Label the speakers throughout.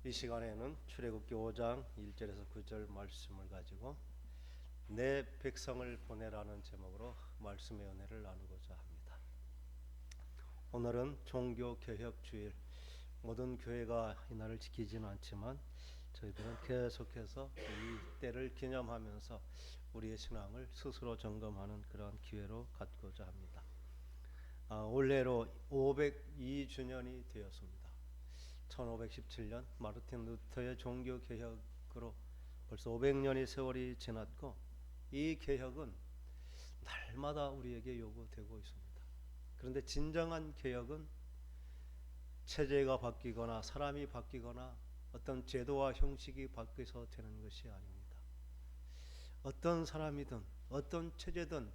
Speaker 1: 이 시간에는 출애굽기 5장 1절에서 9절 말씀을 가지고 내 백성을 보내라는 제목으로 말씀의 은혜를 나누고자 합니다. 오늘은 종교개혁 주일, 모든 교회가 이날을 지키지는 않지만 저희들은 계속해서 이 때를 기념하면서 우리의 신앙을 스스로 점검하는 그런 기회로 갖고자 합니다. 올해로 502주년이 되었습니다. 1517년 마르틴 루터의 종교 개혁으로 벌써 500년의 세월이 지났고, 이 개혁은 날마다 우리에게 요구되고 있습니다. 그런데 진정한 개혁은 체제가 바뀌거나 사람이 바뀌거나 어떤 제도와 형식이 바뀌어서 되는 것이 아닙니다. 어떤 사람이든 어떤 체제든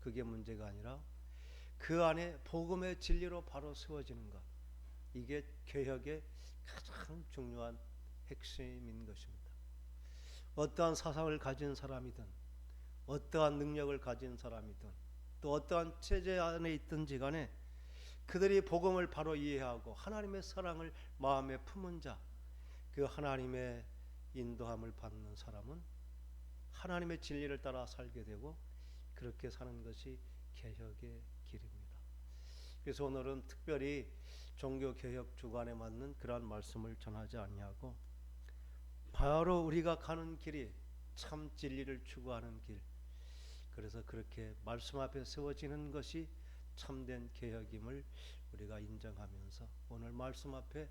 Speaker 1: 그게 문제가 아니라 그 안에 복음의 진리로 바로 세워지는 것, 이게 개혁의 가장 중요한 핵심인 것입니다. 어떠한 사상을 가진 사람이든 어떠한 능력을 가진 사람이든 또 어떠한 체제 안에 있든지 간에 그들이 복음을 바로 이해하고 하나님의 사랑을 마음에 품은 자, 그 하나님의 인도함을 받는 사람은 하나님의 진리를 따라 살게 되고 그렇게 사는 것이 개혁의 길입니다. 그래서 오늘은 특별히 종교개혁 주간에 맞는 그러한 말씀을 전하지 아니하고, 바로 우리가 가는 길이 참 진리를 추구하는 길, 그래서 그렇게 말씀 앞에 세워지는 것이 참된 개혁임을 우리가 인정하면서 오늘 말씀 앞에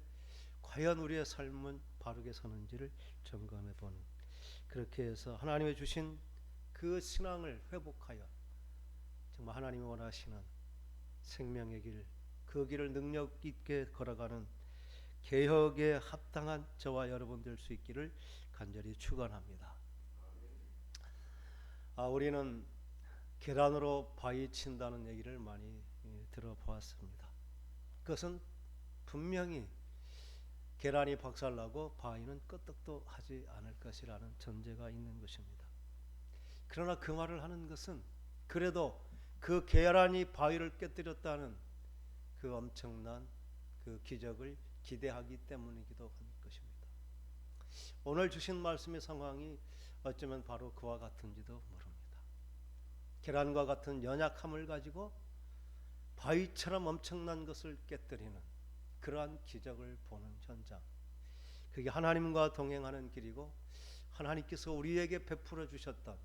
Speaker 1: 과연 우리의 삶은 바르게 사는지를 점검해 보는, 그렇게 해서 하나님이 주신 그 신앙을 회복하여 정말 하나님이 원하시는 생명의 길, 그 길을 능력 있게 걸어가는 개혁에 합당한 저와 여러분 될 수 있기를 간절히 축원합니다. 우리는 계란으로 바위 친다는 얘기를 많이 들어보았습니다. 그것은 분명히 계란이 박살나고 바위는 끄떡도 하지 않을 것이라는 전제가 있는 것입니다. 그러나 그 말을 하는 것은 그래도 그 계란이 바위를 깨뜨렸다는 그 엄청난 그 기적을 기대하기 때문이기도 한 것입니다. 오늘 주신 말씀의 상황이 어쩌면 바로 그와 같은지도 모릅니다. 계란과 같은 연약함을 가지고 바위처럼 엄청난 것을 깨뜨리는 그러한 기적을 보는 현장, 그게 하나님과 동행하는 길이고 하나님께서 우리에게 베풀어 주셨던,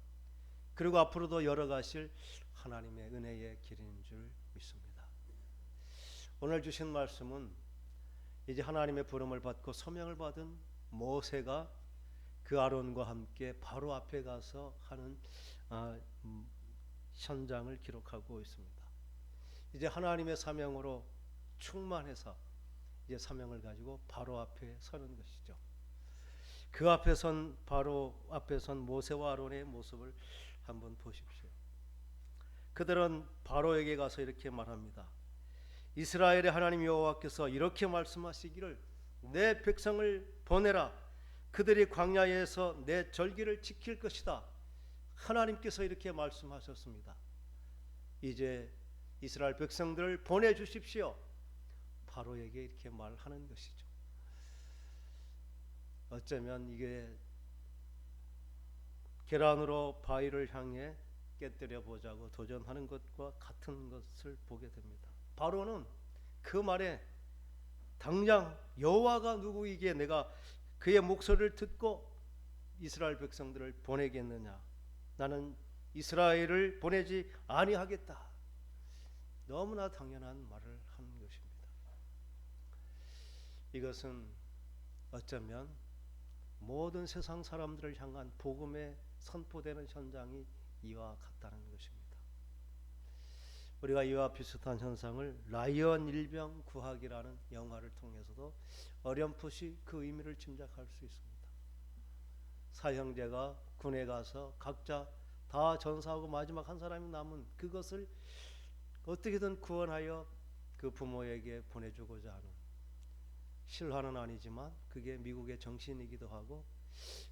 Speaker 1: 그리고 앞으로도 열어가실 하나님의 은혜의 길인 줄 믿습니다. 오늘 주신 말씀은 이제 하나님의 부름을 받고 소명을 받은 모세가 그 아론과 함께 바로 앞에 가서 하는 현장을 기록하고 있습니다. 이제 하나님의 사명으로 충만해서 이제 사명을 가지고 바로 앞에 서는 것이죠. 그 앞에 선 바로 앞에 선 모세와 아론의 모습을 한번 보십시오. 그들은 바로에게 가서 이렇게 말합니다. 이스라엘의 하나님 여호와께서 이렇게 말씀하시기를 내 백성을 보내라. 그들이 광야에서 내 절기를 지킬 것이다. 하나님께서 이렇게 말씀하셨습니다. 이제 이스라엘 백성들을 보내주십시오. 바로에게 이렇게 말하는 것이죠. 어쩌면 이게 계란으로 바위를 향해 깨뜨려 보자고 도전하는 것과 같은 것을 보게 됩니다. 바로는 그 말에 당장 여호와가 누구이기에 내가 그의 목소리를 듣고 이스라엘 백성들을 보내겠느냐, 나는 이스라엘을 보내지 아니하겠다. 너무나 당연한 말을 하는 것입니다. 이것은 어쩌면 모든 세상 사람들을 향한 복음의 선포되는 현장이 이와 같다는 것입니다. 우리가 이와 비슷한 현상을 라이언 일병 구하기라는 영화를 통해서도 어렴풋이 그 의미를 짐작할 수 있습니다. 사형제가 군에 가서 각자 다 전사하고 마지막 한 사람이 남은 그것을 어떻게든 구원하여 그 부모에게 보내주고자 하는, 실화는 아니지만 그게 미국의 정신이기도 하고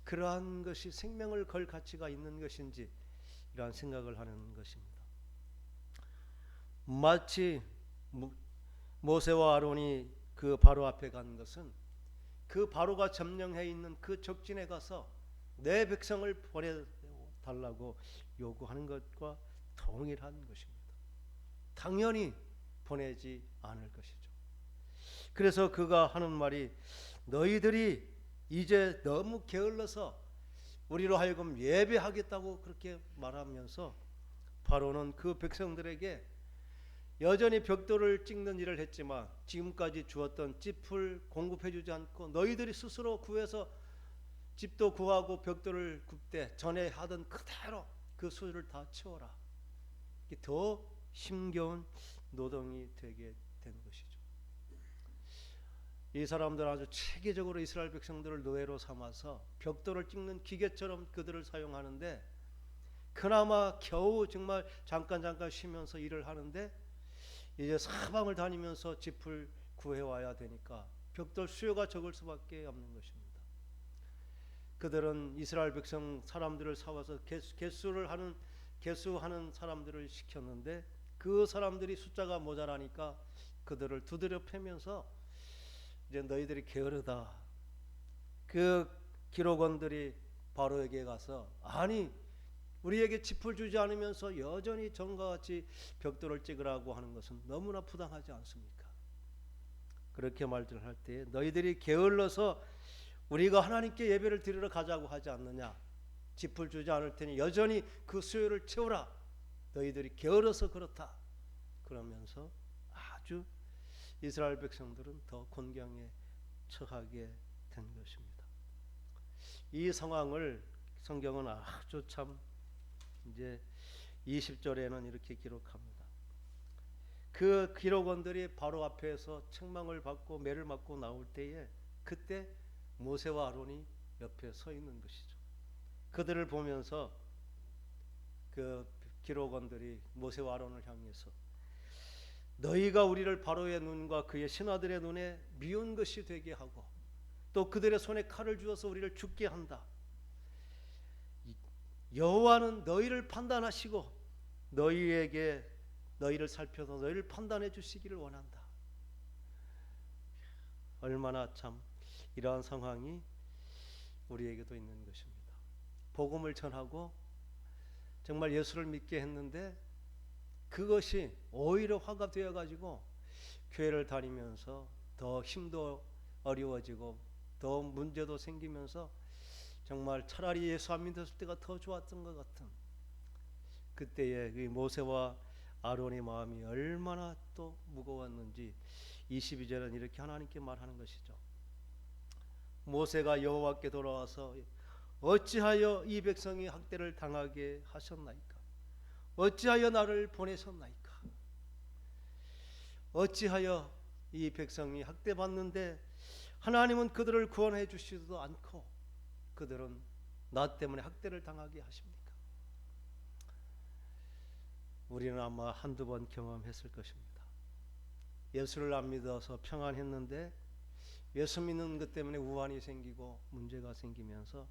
Speaker 1: 그러한 것이 생명을 걸 가치가 있는 것인지 이러한 생각을 하는 것입니다. 마치 모세와 아론이 그 바로 앞에 간 것은 그 바로가 점령해 있는 그 적진에 가서 내 백성을 보내달라고 요구하는 것과 동일한 것입니다. 당연히 보내지 않을 것이죠. 그래서 그가 하는 말이 너희들이 이제 너무 게을러서 우리로 하여금 예배하겠다고 그렇게 말하면서 바로는 그 백성들에게 여전히 벽돌을 찍는 일을 했지만 지금까지 주었던 짚을 공급해 주지 않고 너희들이 스스로 구해서 집도 구하고 벽돌을 굽되 전에 하던 그대로 그 수를 다 채워라. 더 힘겨운 노동이 되게 된 것이죠. 이 사람들은 아주 체계적으로 이스라엘 백성들을 노예로 삼아서 벽돌을 찍는 기계처럼 그들을 사용하는데 그나마 겨우 정말 잠깐 쉬면서 일을 하는데 이제 사방을 다니면서 짚을 구해와야 되니까 벽돌 수요가 적을 수밖에 없는 것입니다. 그들은 이스라엘 백성 사람들을 사와서 개수하는 사람들을 시켰는데 그 사람들이 숫자가 모자라니까 그들을 두드려 패면서 이제 너희들이 게으르다. 그 기록원들이 바로에게 가서 아니 우리에게 짚을 주지 않으면서 여전히 전과 같이 벽돌을 찍으라고 하는 것은 너무나 부당하지 않습니까? 그렇게 말들을 할 때 너희들이 게을러서 우리가 하나님께 예배를 드리러 가자고 하지 않느냐? 짚을 주지 않을 테니 여전히 그 수요를 채우라. 너희들이 게을러서 그렇다. 그러면서 아주 이스라엘 백성들은 더 곤경에 처하게 된 것입니다. 이 상황을 성경은 아주 참 이제 20절에는 이렇게 기록합니다. 그 기록원들이 바로 앞에서 책망을 받고 매를 맞고 나올 때에 그때 모세와 아론이 옆에 서 있는 것이죠. 그들을 보면서 그 기록원들이 모세와 아론을 향해서 너희가 우리를 바로의 눈과 그의 신하들의 눈에 미운 것이 되게 하고 또 그들의 손에 칼을 주어서 우리를 죽게 한다. 여호와는 너희를 판단하시고 너희를 살펴서 너희를 판단해 주시기를 원한다. 얼마나 참 이러한 상황이 우리에게도 있는 것입니다. 복음을 전하고 정말 예수를 믿게 했는데 그것이 오히려 화가 되어 가지고 교회를 다니면서 더 힘도 어려워지고 더 문제도 생기면서 정말 차라리 예수 안 믿었을 때가 더 좋았던 것 같은 그때의 그 모세와 아론의 마음이 얼마나 또 무거웠는지 22절은 이렇게 하나님께 말하는 것이죠. 모세가 여호와께 돌아와서 어찌하여 이 백성이 학대를 당하게 하셨나이까? 어찌하여 나를 보내셨나이까? 어찌하여 이 백성이 학대받는데 하나님은 그들을 구원해 주시지도 않고 그들은 나 때문에 학대를 당하게 하십니까? 우리는 아마 한두 번 경험했을 것입니다. 예수를 안 믿어서 평안했는데 예수 믿는 것 때문에 우환이 생기고 문제가 생기면서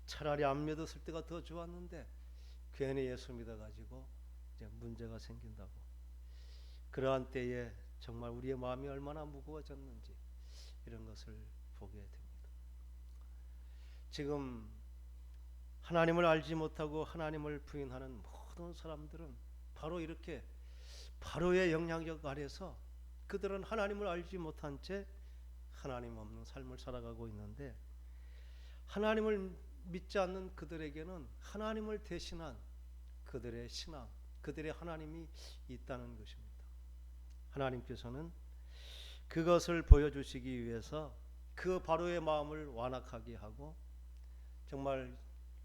Speaker 1: 차라리 안 믿었을 때가 더 좋았는데 괜히 예수 믿어가지고 이제 문제가 생긴다고. 그러한 때에 정말 우리의 마음이 얼마나 무거워졌는지 이런 것을 보게 됩니다. 지금 하나님을 알지 못하고 하나님을 부인하는 모든 사람들은 바로 이렇게 바로의 영향력 아래서 그들은 하나님을 알지 못한 채 하나님 없는 삶을 살아가고 있는데 하나님을 믿지 않는 그들에게는 하나님을 대신한 그들의 신앙, 그들의 하나님이 있다는 것입니다. 하나님께서는 그것을 보여주시기 위해서 그 바로의 마음을 완악하게 하고 정말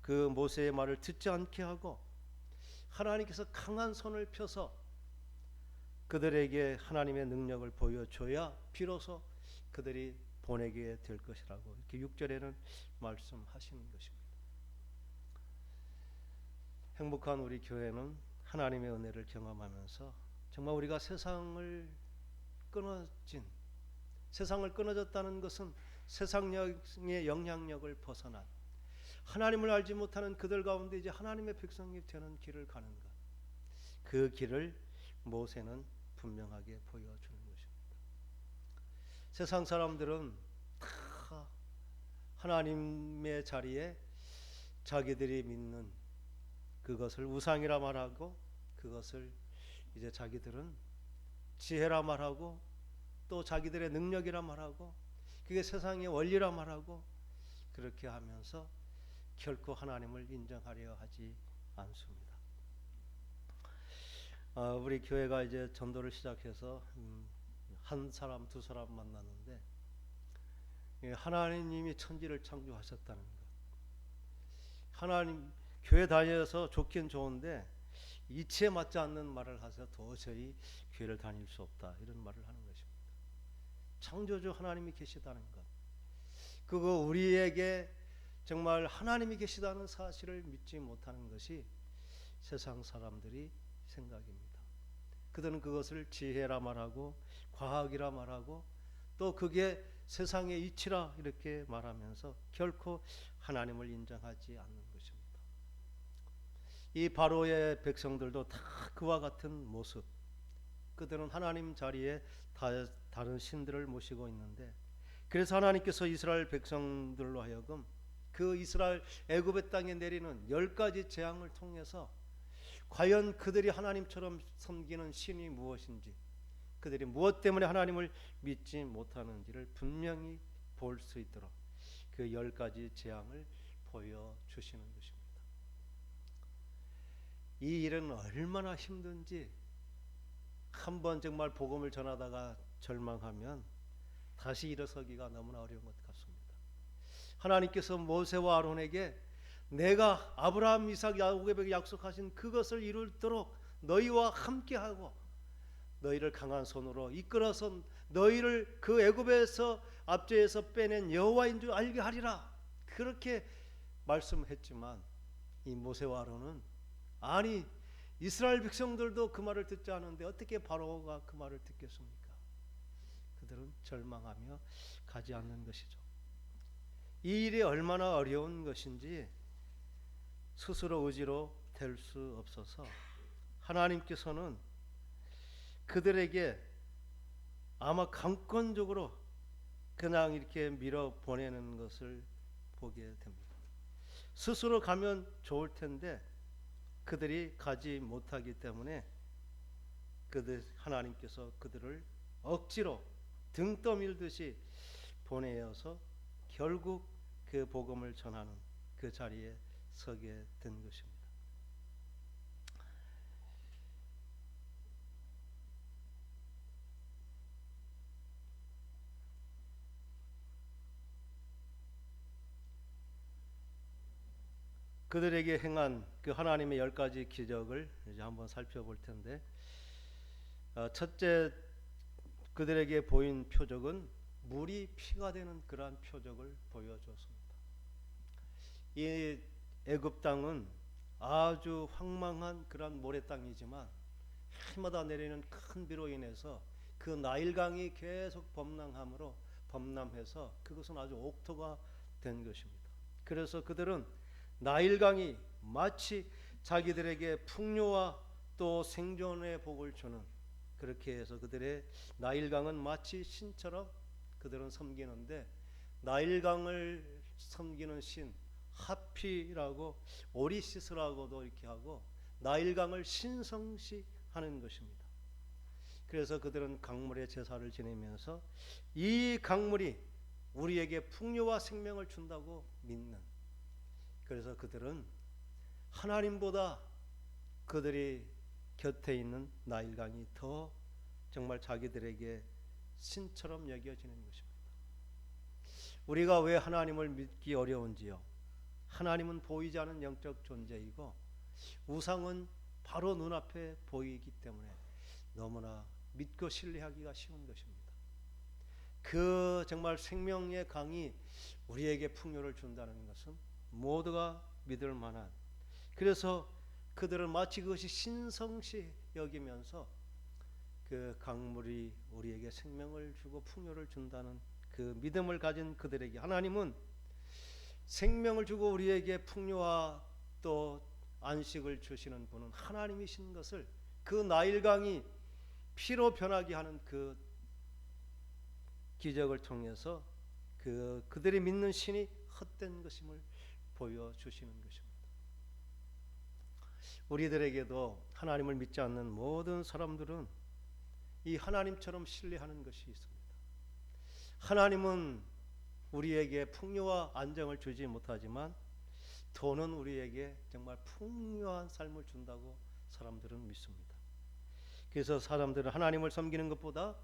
Speaker 1: 그 모세의 말을 듣지 않게 하고 하나님께서 강한 손을 펴서 그들에게 하나님의 능력을 보여줘야 비로소 그들이 보내게 될 것이라고 이렇게 6절에는 말씀하시는 것입니다. 행복한 우리 교회는 하나님의 은혜를 경험하면서 정말 우리가 세상을 끊어졌다는 것은 세상의 영향력을 벗어난 하나님을 알지 못하는 그들 가운데 이제 하나님의 백성이 되는 길을 가는 것. 그 길을 모세는 분명하게 보여주는 것입니다. 세상 사람들은 다 하나님의 자리에 자기들이 믿는 그것을 우상이라 말하고, 그것을 이제 자기들은 지혜라 말하고, 또 자기들의 능력이라 말하고, 그게 세상의 원리라 말하고, 그렇게 하면서 결코 하나님을 인정하려 하지 않습니다. 우리 교회가 이제 전도를 시작해서 한 사람 두 사람 만났는데, 하나님이 천지를 창조하셨다는 것, 하나님 교회 다녀서 좋긴 좋은데 이치에 맞지 않는 말을 하셔서 도저히 교회를 다닐 수 없다, 이런 말을 하는 것입니다. 창조주 하나님이 계시다는 것, 그거 우리에게 정말 하나님이 계시다는 사실을 믿지 못하는 것이 세상 사람들이 생각입니다. 그들은 그것을 지혜라 말하고 과학이라 말하고, 또 그게 세상의 이치라 이렇게 말하면서 결코 하나님을 인정하지 않는 것입니다. 이 바로의 백성들도 다 그와 같은 모습, 그들은 하나님 자리에 다른 신들을 모시고 있는데, 그래서 하나님께서 이스라엘 백성들로 하여금 그 이스라엘 애굽의 땅에 내리는 10가지 재앙을 통해서 과연 그들이 하나님처럼 섬기는 신이 무엇인지, 그들이 무엇 때문에 하나님을 믿지 못하는지를 분명히 볼 수 있도록 그 10가지 재앙을 보여주시는 것입니다. 이 일은 얼마나 힘든지, 한번 정말 복음을 전하다가 절망하면 다시 일어서기가 너무나 어려운 것 같습니다. 하나님께서 모세와 아론에게 내가 아브라함, 이삭, 야곱에게 약속하신 그것을 이루도록 너희와 함께하고 너희를 강한 손으로 이끌어서 너희를 그 애굽에서 압제에서 빼낸 여호와인 줄 알게 하리라, 그렇게 말씀했지만 이 모세와 아론은 아니 이스라엘 백성들도 그 말을 듣지 않은데 어떻게 바로가 그 말을 듣겠습니까? 그들은 절망하며 가지 않는 것이죠. 이 일이 얼마나 어려운 것인지 스스로 의지로 될 수 없어서 하나님께서는 그들에게 아마 강권적으로 그냥 이렇게 밀어 보내는 것을 보게 됩니다. 스스로 가면 좋을 텐데 그들이 가지 못하기 때문에 하나님께서 그들을 억지로 등 떠밀듯이 보내어서 결국 그 복음을 전하는 그 자리에 서게 된 것입니다. 그들에게 행한 그 하나님의 10가지 기적을 이제 한번 살펴볼 텐데, 첫째 그들에게 보인 표적은 물이 피가 되는 그러한 표적을 보여줬습니다. 이 애굽 땅은 아주 황망한 그러한 모래 땅이지만 해마다 내리는 큰 비로 인해서 그 나일강이 계속 범람해서 그것은 아주 옥토가 된 것입니다. 그래서 그들은 나일강이 마치 자기들에게 풍요와 또 생존의 복을 주는, 그렇게 해서 그들의 나일강은 마치 신처럼 그들은 섬기는데, 나일강을 섬기는 신 하피라고 오리시스라고도 이렇게 하고 나일강을 신성시하는 것입니다. 그래서 그들은 강물의 제사를 지내면서 이 강물이 우리에게 풍요와 생명을 준다고 믿는, 그래서 그들은 하나님보다 그들이 곁에 있는 나일강이 더 정말 자기들에게 신처럼 여겨지는 것입니다. 우리가 왜 하나님을 믿기 어려운지요? 하나님은 보이지 않는 영적 존재이고 우상은 바로 눈앞에 보이기 때문에 너무나 믿고 신뢰하기가 쉬운 것입니다. 그 정말 생명의 강이 우리에게 풍요를 준다는 것은 모두가 믿을 만한, 그래서 그들은 마치 그것이 신성시 여기면서 그 강물이 우리에게 생명을 주고 풍요를 준다는 그 믿음을 가진 그들에게 하나님은 생명을 주고 우리에게 풍요와 또 안식을 주시는 분은 하나님이신 것을 그 나일강이 피로 변하게 하는 그 기적을 통해서 그들이 믿는 신이 헛된 것임을 보여주시는 것입니다. 우리들에게도 하나님을 믿지 않는 모든 사람들은 이 하나님처럼 신뢰하는 것이 있습니다. 하나님은 우리에게 풍요와 안정을 주지 못하지만 돈은 우리에게 정말 풍요한 삶을 준다고 사람들은 믿습니다. 그래서 사람들은 하나님을 섬기는 것보다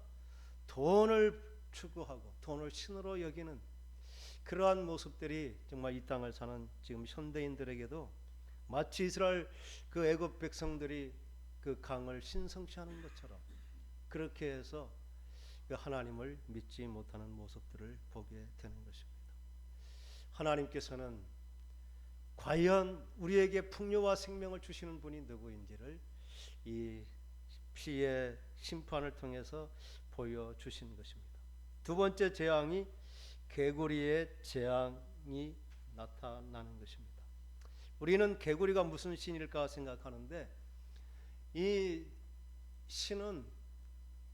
Speaker 1: 돈을 추구하고 돈을 신으로 여기는 그러한 모습들이 정말 이 땅을 사는 지금 현대인들에게도 마치 이스라엘 그 애굽 백성들이 그 강을 신성시하는 것처럼 그렇게 해서 그 하나님을 믿지 못하는 모습들을 보게 되는 것입니다. 하나님께서는 과연 우리에게 풍요와 생명을 주시는 분이 누구인지를 이 피의 심판을 통해서 보여주신 것입니다. 두 번째 재앙이 개구리의 재앙이 나타나는 것입니다. 우리는 개구리가 무슨 신일까 생각하는데 이 신은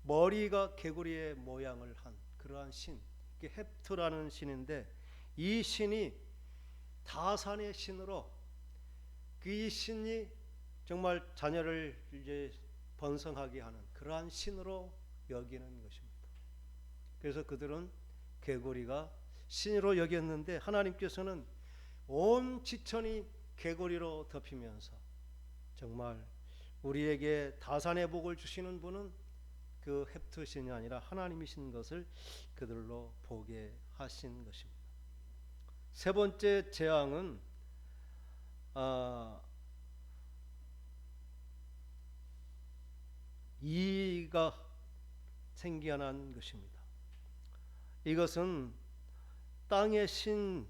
Speaker 1: 머리가 개구리의 모양을 한 그러한 신, 헵투라는 신인데 이 신이 다산의 신으로 그 신이 정말 자녀를 이제 번성하게 하는 그러한 신으로 여기는 것입니다. 그래서 그들은 개구리가 신으로 여겼는데 하나님께서는 온 지천이 개구리로 덮이면서 정말 우리에게 다산의 복을 주시는 분은 그 헵투 신이 아니라 하나님이신 것을 그들로 보게 하신 것입니다. 세 번째 재앙은 이가 생겨난 것입니다. 이것은 땅의 신,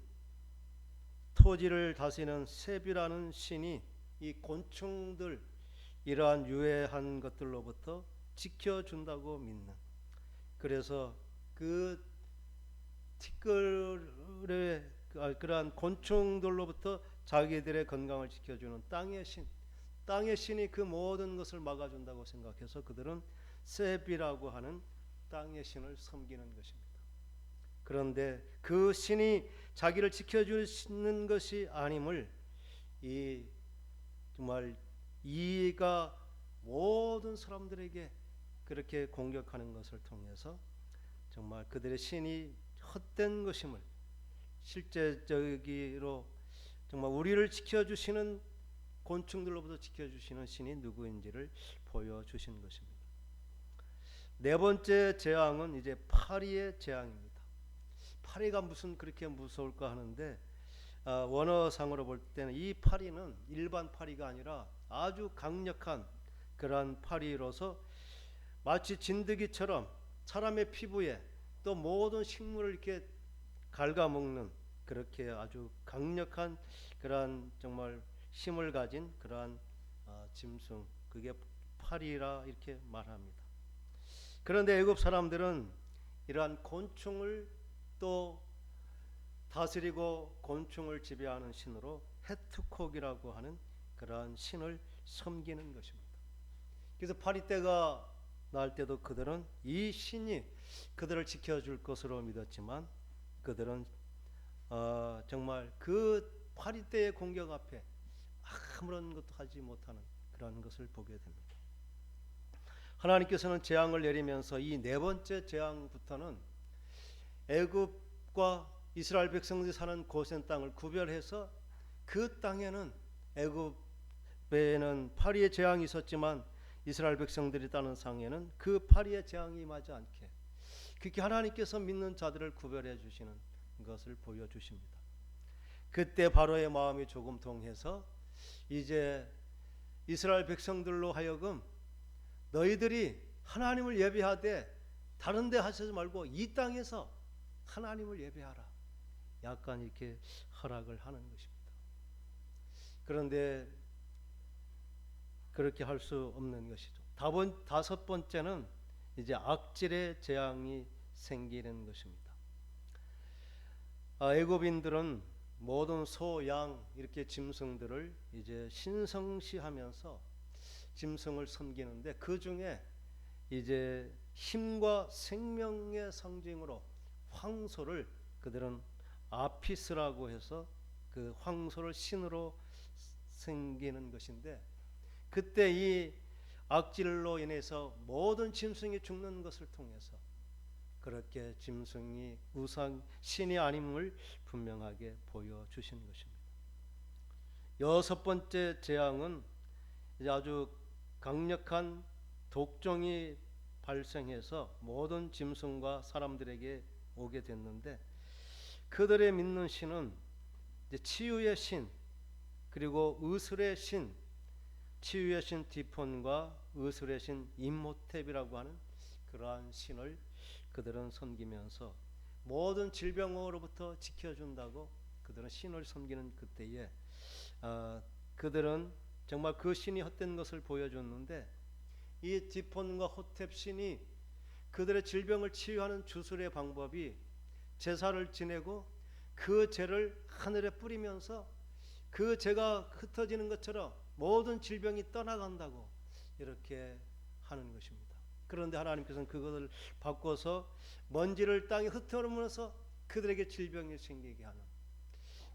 Speaker 1: 토지를 다스리는 셉이라는 신이 이 곤충들 이러한 유해한 것들로부터 지켜준다고 믿는, 그래서 그 티끌의 그러한 곤충들로부터 자기들의 건강을 지켜주는 땅의 신, 땅의 신이 그 모든 것을 막아준다고 생각해서 그들은 셉이라고 하는 땅의 신을 섬기는 것입니다. 그런데 그 신이 자기를 지켜주시는 것이 아님을 이 정말 이가 모든 사람들에게 그렇게 공격하는 것을 통해서 정말 그들의 신이 헛된 것임을, 실제적으로 정말 우리를 지켜주시는 곤충들로부터 지켜주시는 신이 누구인지를 보여주신 것입니다. 네 번째 재앙은 이제 파리의 재앙입니다. 파리가 무슨 그렇게 무서울까 하는데 원어상으로 볼 때는 이 파리는 일반 파리가 아니라 아주 강력한 그러한 파리로서 마치 진드기처럼 사람의 피부에 또 모든 식물을 이렇게 갉아먹는 그렇게 아주 강력한 그러한 정말 힘을 가진 그러한 짐승, 그게 파리라 이렇게 말합니다. 그런데 애굽 사람들은 이러한 곤충을 또 다스리고 곤충을 지배하는 신으로 헤투콕이라고 하는 그러한 신을 섬기는 것입니다. 그래서 파리떼가 날 때도 그들은 이 신이 그들을 지켜줄 것으로 믿었지만 그들은 정말 그 파리떼의 공격 앞에 아무런 것도 하지 못하는 그런 것을 보게 됩니다. 하나님께서는 재앙을 내리면서 이 네 번째 재앙부터는 애굽과 이스라엘 백성들이 사는 고센 땅을 구별해서 그 땅에는 애굽에는 파리의 재앙이 있었지만 이스라엘 백성들이 따는 상에는 그 파리의 재앙이 임하지 않게 그렇게 하나님께서 믿는 자들을 구별해 주시는 것을 보여주십니다. 그때 바로의 마음이 조금 동해서 이제 이스라엘 백성들로 하여금 너희들이 하나님을 예배하되 다른 데 하시지 말고 이 땅에서 하나님을 예배하라, 약간 이렇게 허락을 하는 것입니다. 그런데 그렇게 할 수 없는 것이죠. 다섯 번째는 이제 악질의 재앙이 생기는 것입니다. 애굽인들은 모든 소, 양 이렇게 짐승들을 이제 신성시하면서 짐승을 섬기는데 그 중에 이제 힘과 생명의 상징으로 황소를 그들은 아피스라고 해서 그 황소를 신으로 섬기는 것인데, 그때 이 악질로 인해서 모든 짐승이 죽는 것을 통해서 그렇게 짐승이 우상 신이 아님을 분명하게 보여주신 것입니다. 여섯 번째 재앙은 이제 아주 강력한 독종이 발생해서 모든 짐승과 사람들에게 오게 됐는데, 그들의 믿는 신은 이제 치유의 신, 그리고 의술의 신, 치유의 신 디폰과 의술의 신 임호텝이라고 하는 그러한 신을 그들은 섬기면서 모든 질병으로부터 지켜준다고 그들은 신을 섬기는 그때에 그들은 정말 그 신이 헛된 것을 보여줬는데, 이 디폰과 호텝 신이 그들의 질병을 치유하는 주술의 방법이 제사를 지내고 그 죄를 하늘에 뿌리면서 그 죄가 흩어지는 것처럼 모든 질병이 떠나간다고 이렇게 하는 것입니다. 그런데 하나님께서는 그것을 바꿔서 먼지를 땅에 흩어놓으면서 그들에게 질병이 생기게 하는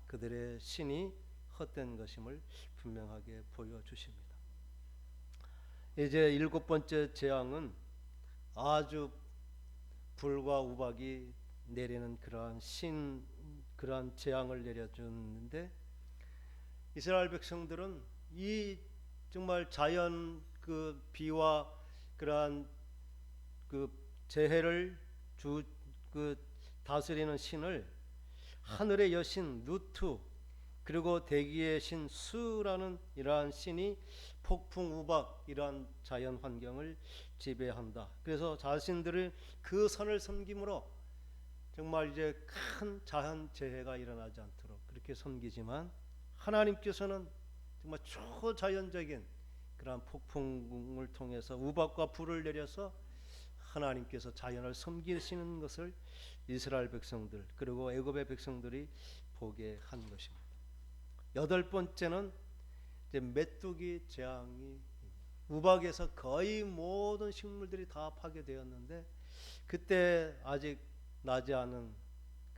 Speaker 1: 그들의 신이 헛된 것임을 분명하게 보여주십니다. 이제 일곱 번째 재앙은 아주 불과 우박이 내리는 그러한 재앙을 내려주는데, 이스라엘 백성들은 이 정말 자연 그 비와 그러한 그 재해를 다스리는 신을 하늘의 여신 누투, 그리고 대기의 신 수라는 이러한 신이 폭풍 우박 이러한 자연 환경을 지배한다. 그래서 자신들을 그 선을 섬김으로 정말 이제 큰 자연 재해가 일어나지 않도록 그렇게 섬기지만, 하나님께서는 정말 초자연적인 그러한 폭풍을 통해서 우박과 불을 내려서 하나님께서 자연을 섬기시는 것을 이스라엘 백성들 그리고 애굽의 백성들이 보게 한 것입니다. 여덟 번째는 이제 메뚜기 재앙이, 우박에서 거의 모든 식물들이 다 파괴되었는데 그때 아직 나지 않은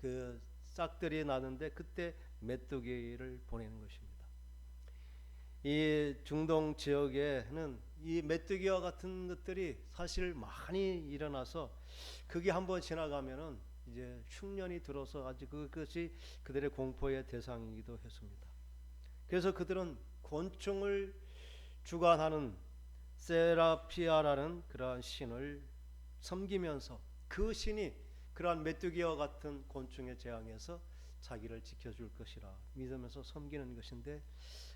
Speaker 1: 그 싹들이 나는데 그때 메뚜기를 보내는 것입니다. 이 중동 지역에는 이 메뚜기와 같은 것들이 사실 많이 일어나서 그게 한번 지나가면은 이제 흉년이 들어서 아주 그것이 그들의 공포의 대상이기도 했습니다. 그래서 그들은 곤충을 주관하는 세라피아라는 그러한 신을 섬기면서 그 신이 그러한 메뚜기와 같은 곤충의 재앙에서 자기를 지켜줄 것이라 믿으면서 섬기는 것인데,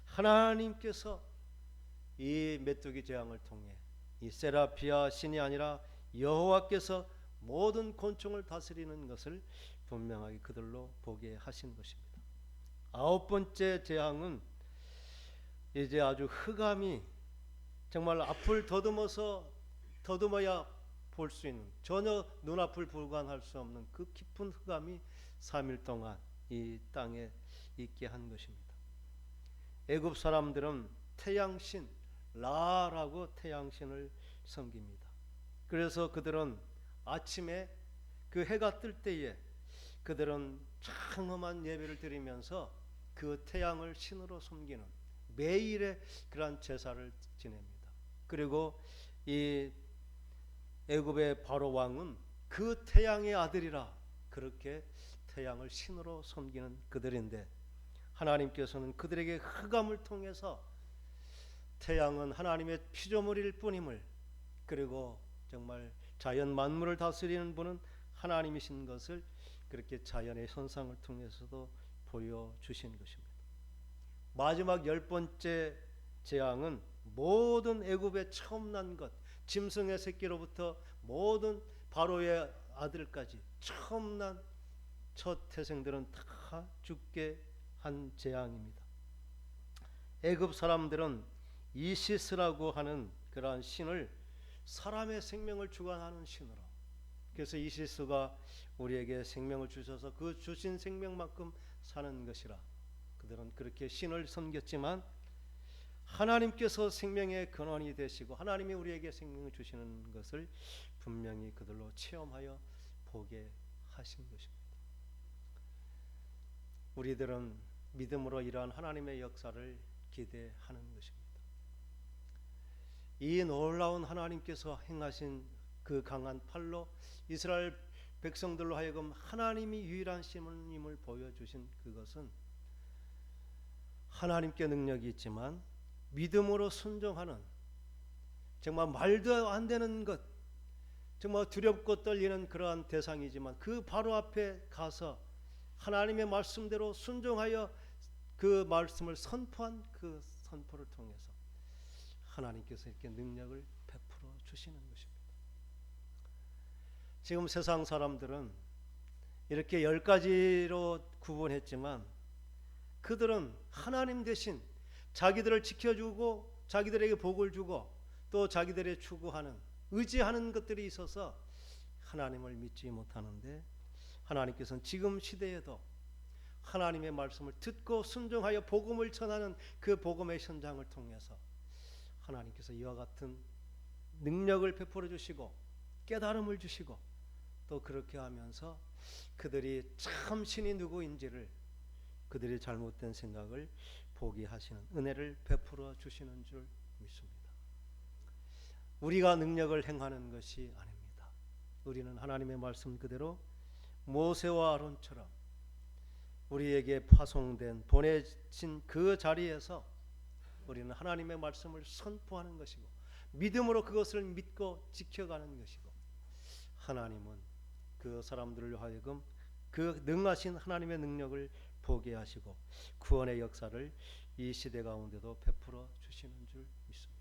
Speaker 1: 하나님께서 이 메뚜기 재앙을 통해 이 세라피아 신이 아니라 여호와께서 모든 곤충을 다스리는 것을 분명하게 그들로 보게 하신 것입니다. 아홉 번째 재앙은 이제 아주 흑암이 정말 앞을 더듬어야 볼 수 있는, 전혀 눈앞을 불관할 수 없는 그 깊은 흑암이 3일 동안 이 땅에 있게 한 것입니다. 애굽 사람들은 태양신 라라고 태양신을 섬깁니다. 그래서 그들은 아침에 그 해가 뜰 때에 그들은 장엄한 예배를 드리면서 그 태양을 신으로 섬기는 매일의 그러한 제사를 지냅니다. 그리고 이 애굽의 바로 왕은 그 태양의 아들이라 그렇게 태양을 신으로 섬기는 그들인데, 하나님께서는 그들에게 흑암을 통해서 태양은 하나님의 피조물일 뿐임을, 그리고 정말 자연 만물을 다스리는 분은 하나님이신 것을 그렇게 자연의 현상을 통해서도 보여주신 것입니다. 마지막 열 번째 재앙은 모든 애굽에 처음 난 것, 짐승의 새끼로부터 모든 바로의 아들까지 처음 난 첫 태생들은 다 죽게 한 재앙입니다. 애굽 사람들은 이시스라고 하는 그러한 신을 사람의 생명을 주관하는 신으로, 그래서 이시스가 우리에게 생명을 주셔서 그 주신 생명만큼 사는 것이라 그들은 그렇게 신을 섬겼지만, 하나님께서 생명의 근원이 되시고 하나님이 우리에게 생명을 주시는 것을 분명히 그들로 체험하여 보게 하신 것입니다. 우리들은 믿음으로 이러한 하나님의 역사를 기대하는 것입니다. 이 놀라운 하나님께서 행하신 그 강한 팔로 이스라엘 백성들로 하여금 하나님이 유일한 신임을 보여주신 그것은 하나님께 능력이 있지만 믿음으로 순종하는, 정말 말도 안 되는 것, 정말 두렵고 떨리는 그러한 대상이지만 그 바로 앞에 가서 하나님의 말씀대로 순종하여 그 말씀을 선포한 그 선포를 통해서 하나님께서 이렇게 능력을 베풀어 주시는 것입니다. 지금 세상 사람들은 이렇게 10가지로 구분했지만 그들은 하나님 대신 자기들을 지켜주고 자기들에게 복을 주고 또 자기들의 추구하는, 의지하는 것들이 있어서 하나님을 믿지 못하는데, 하나님께서는 지금 시대에도 하나님의 말씀을 듣고 순종하여 복음을 전하는 그 복음의 현장을 통해서 하나님께서 이와 같은 능력을 베풀어 주시고 깨달음을 주시고 또 그렇게 하면서 그들이 참 신이 누구인지를, 그들의 잘못된 생각을 보게 하시는 은혜를 베풀어 주시는 줄 믿습니다. 우리가 능력을 행하는 것이 아닙니다. 우리는 하나님의 말씀 그대로 모세와 아론처럼 우리에게 파송된, 보내진 그 자리에서 우리는 하나님의 말씀을 선포하는 것이고 믿음으로 그것을 믿고 지켜가는 것이고, 하나님은 그 사람들로 하여금 그 능하신 하나님의 능력을 보게 하시고 구원의 역사를 이 시대 가운데도 베풀어 주시는 줄 믿습니다.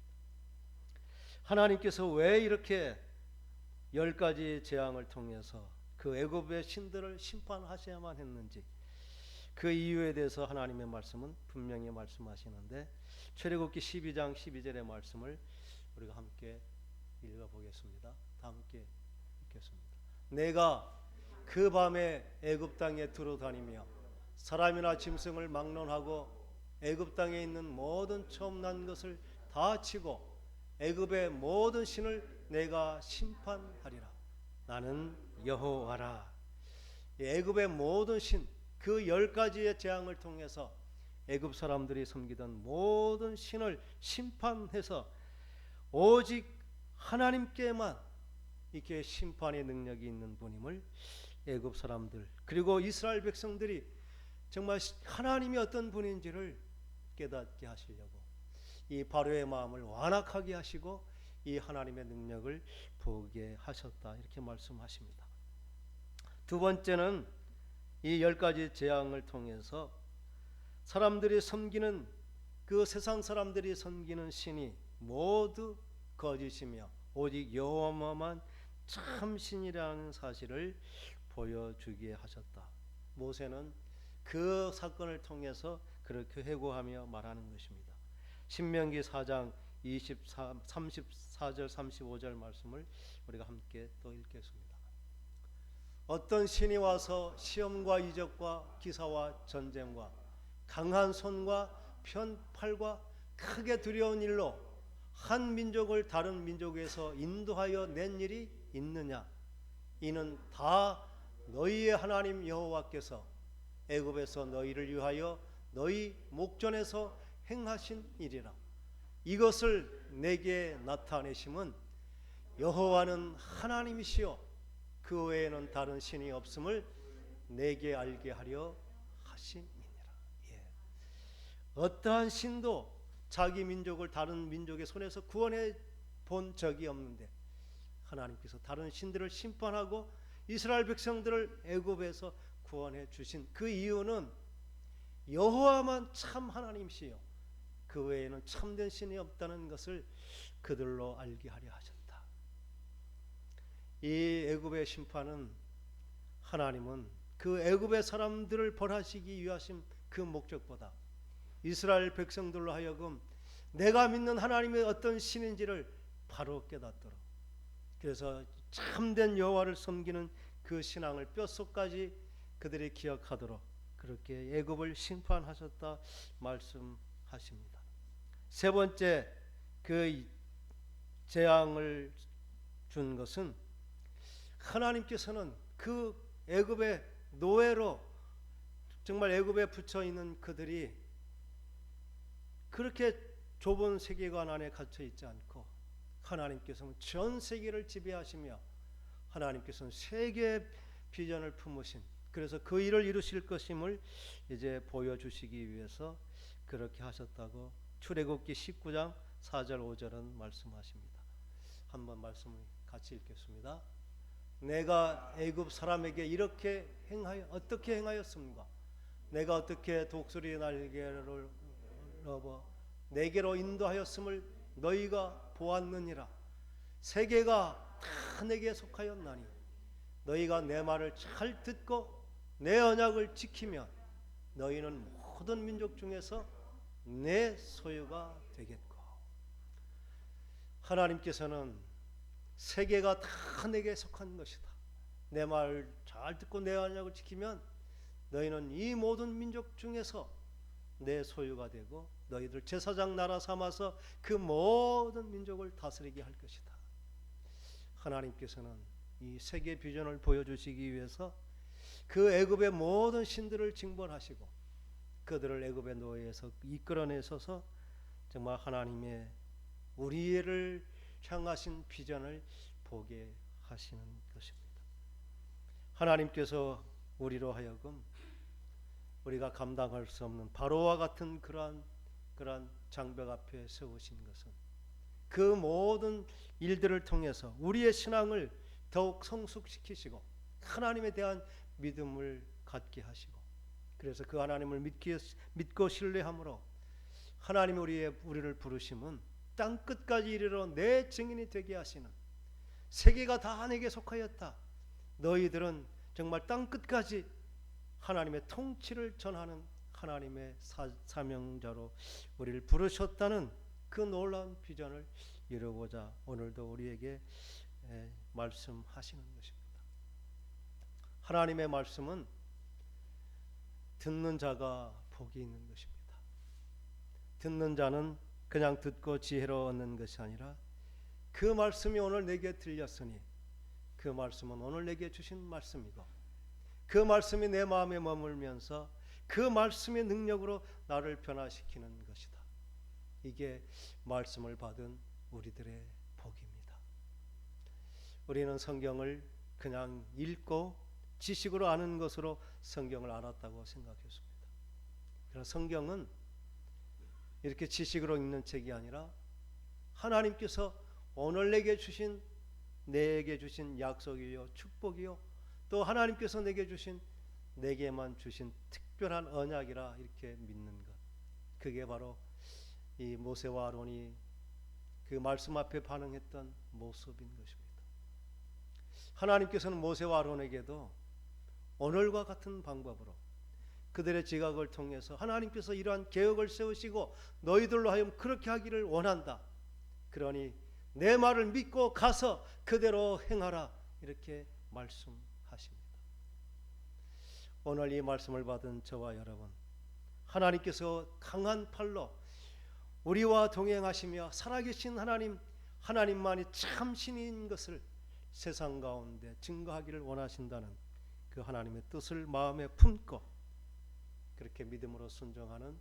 Speaker 1: 하나님께서 왜 이렇게 10가지 재앙을 통해서 그 애굽의 신들을 심판하셔야만 했는지, 그 이유에 대해서 하나님의 말씀은 분명히 말씀하시는데, 출애굽기 12장 12절의 말씀을 우리가 함께 읽어보겠습니다. 다 함께 읽겠습니다. 내가 그 밤에 애굽 땅에 두루다니며 사람이나 짐승을 막론하고 애굽 땅에 있는 모든 처음 난 것을 다 치고 애굽의 모든 신을 내가 심판하리라. 나는 여호와라. 애굽의 모든 신, 그 10가지의 재앙을 통해서 애굽 사람들이 섬기던 모든 신을 심판해서 오직 하나님께만 이렇게 심판의 능력이 있는 분임을 애굽 사람들 그리고 이스라엘 백성들이 정말 하나님이 어떤 분인지를 깨닫게 하시려고 이 바로의 마음을 완악하게 하시고 이 하나님의 능력을 보게 하셨다, 이렇게 말씀하십니다. 두 번째는 이 10가지 재앙을 통해서 사람들이 섬기는, 그 세상 사람들이 섬기는 신이 모두 거짓이며 오직 여호와만 참 신이라는 사실을 보여주게 하셨다. 모세는 그 사건을 통해서 그렇게 회고하며 말하는 것입니다. 신명기 4장 34절 35절 말씀을 우리가 함께 또 읽겠습니다. 어떤 신이 와서 시험과 이적과 기사와 전쟁과 강한 손과 편팔과 크게 두려운 일로 한 민족을 다른 민족에서 인도하여 낸 일이 있느냐? 이는 다 너희의 하나님 여호와께서 애굽에서 너희를 위하여 너희 목전에서 행하신 일이라. 이것을 내게 나타내심은 여호와는 하나님이시요 그 외에는 다른 신이 없음을 내게 알게 하려 하심이니라. 어떠한 신도 자기 민족을 다른 민족의 손에서 구원해 본 적이 없는데 하나님께서 다른 신들을 심판하고 이스라엘 백성들을 애굽에서 구원해 주신 그 이유는 여호와만 참 하나님이시요 그 외에는 참된 신이 없다는 것을 그들로 알게 하려 하셨다. 이 애굽의 심판은 하나님은 그 애굽의 사람들을 벌하시기 위하신 그 목적보다 이스라엘 백성들로 하여금 내가 믿는 하나님의 어떤 신인지를 바로 깨닫도록, 그래서 참된 여호와를 섬기는 그 신앙을 뼛속까지 그들이 기억하도록 그렇게 애굽을 심판하셨다 말씀하십니다. 세 번째 그 재앙을 준 것은 하나님께서는 그 애굽의 노예로 정말 애굽에 붙여 있는 그들이 그렇게 좁은 세계관 안에 갇혀 있지 않고 하나님께서는 전 세계를 지배하시며 하나님께서는 세계 비전을 품으신, 그래서 그 일을 이루실 것임을 이제 보여주시기 위해서 그렇게 하셨다고 출애굽기 19장 4절 5절은 말씀하십니다. 한번 말씀을 같이 읽겠습니다. 내가 애굽 사람에게 이렇게 어떻게 행하였습니까? 내가 어떻게 독수리 날개를 접어 내게로 인도하였음을 너희가 보았느니라. 세계가 다 내게 속하였나니 너희가 내 말을 잘 듣고 내 언약을 지키면 너희는 모든 민족 중에서 내 소유가 되겠고. 하나님께서는 세계가 다 내게 속한 것이다. 내 말을 잘 듣고 내 언약을 지키면 너희는 이 모든 민족 중에서 내 소유가 되고 너희들 제사장 나라 삼아서 그 모든 민족을 다스리게 할 것이다. 하나님께서는 이 세계 비전을 보여주시기 위해서 그 애굽의 모든 신들을 징벌하시고 그들을 애굽의 노예에서 이끌어내셔서 정말 하나님의 우리를 향하신 비전을 보게 하시는 것입니다. 하나님께서 우리로 하여금 우리가 감당할 수 없는 바로와 같은 그러한 장벽 앞에 세우신 것은 그 모든 일들을 통해서 우리의 신앙을 더욱 성숙시키시고 하나님에 대한 믿음을 갖게 하시고, 그래서 그 하나님을 믿고 신뢰함으로 하나님이 우리를 부르심은 땅 끝까지 이르러 내 증인이 되게 하시는, 세계가 다 내게 속하였다. 너희들은 정말 땅 끝까지 하나님의 통치를 전하는 하나님의 사명자로 우리를 부르셨다는 그 놀라운 비전을 이루고자 오늘도 우리에게 말씀하시는 것입니다. 하나님의 말씀은 듣는 자가 복이 있는 것입니다. 듣는 자는 그냥 듣고 지혜로 얻는 것이 아니라 그 말씀이 오늘 내게 들렸으니 그 말씀은 오늘 내게 주신 말씀이고 그 말씀이 내 마음에 머물면서 그 말씀의 능력으로 나를 변화시키는 것이다. 이게 말씀을 받은 우리들의 복입니다. 우리는 성경을 그냥 읽고 지식으로 아는 것으로 성경을 알았다고 생각했습니다. 그러나 성경은 이렇게 지식으로 읽는 책이 아니라 하나님께서 오늘 내게 주신 약속이요 축복이요 또 하나님께서 내게만 주신 특별한 언약이라 이렇게 믿는 것, 그게 바로 이 모세와 아론이 그 말씀 앞에 반응했던 모습인 것입니다. 하나님께서는 모세와 아론에게도 오늘과 같은 방법으로 그들의 지각을 통해서 하나님께서 이러한 계획을 세우시고 너희들로 하여금 그렇게 하기를 원한다. 그러니 내 말을 믿고 가서 그대로 행하라. 이렇게 말씀하십니다. 오늘 이 말씀을 받은 저와 여러분, 하나님께서 강한 팔로 우리와 동행하시며 살아계신 하나님만이 참 신인 것을 세상 가운데 증거하기를 원하신다는 그 하나님의 뜻을 마음에 품고 그렇게 믿음으로 순종하는,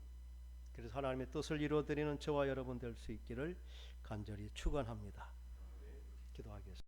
Speaker 1: 그래서 하나님의 뜻을 이루어드리는 저와 여러분 될 수 있기를 간절히 축원합니다. 기도하겠습니다.